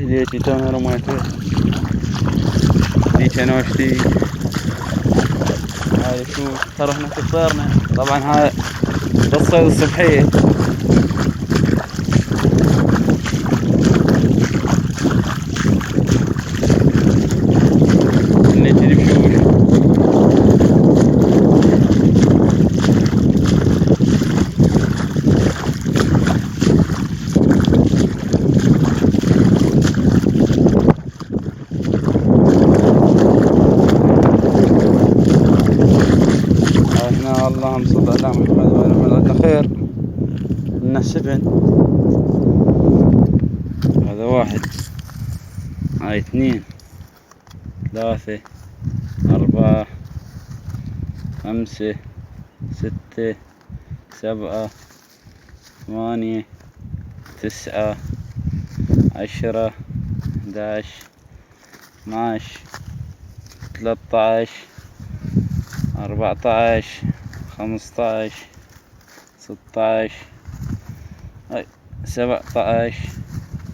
ليتي تونا رميته ديك انا وشتي. هاي شوف رحنا كثرنا طبعا. هاي بالصيد الصبحية نجري بشوش. اللهم صل على محمد وعلى آله خير. لنا 7. هذا 1. هاي 2 3 4 5 6 7 8 9 10 11 12 13 14 15 16 17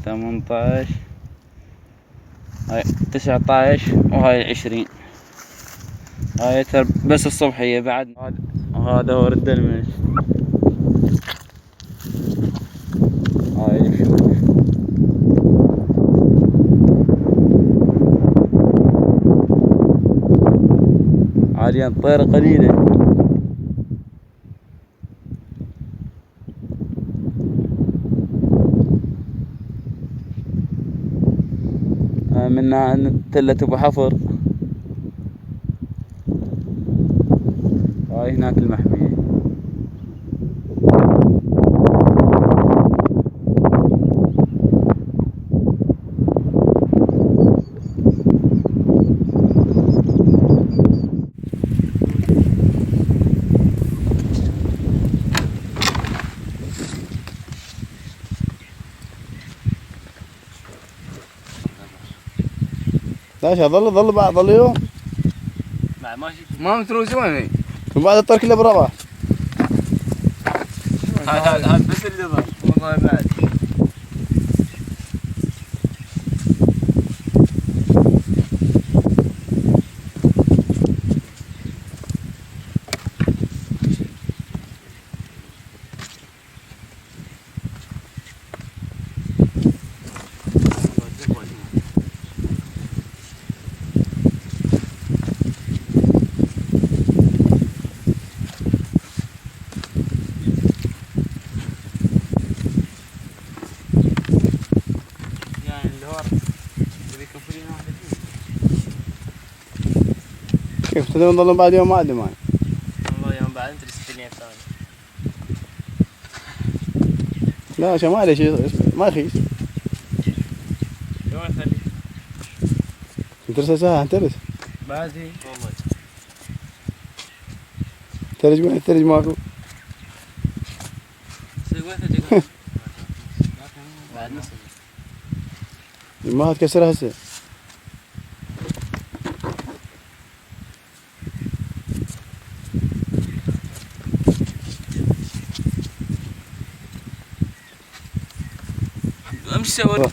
18 19 وهاي 20. هاي بس الصبحية بعد. وهذا هو الدلمج. هاي شوف عالية طيرة قليلة. منها تلة ابو حفر. هاي هناك المحمية. ليش ظل يوم ماشي ما متروسوني وبعد الطير كله بربع. هذا بس اللي ظل والله بعد. كيف تدرون نظلم بعد يوم ما عندي ماي؟ والله يوم بعد انت السنين ثاني. لا عشان ما عليه شيء ما يخيس. شو يخلي؟ ترس ساعة ترس. بعد هي والله. ترج وين الترج ماكو؟ سويته بعد نص. ما تكسرها هسه. امشي سوي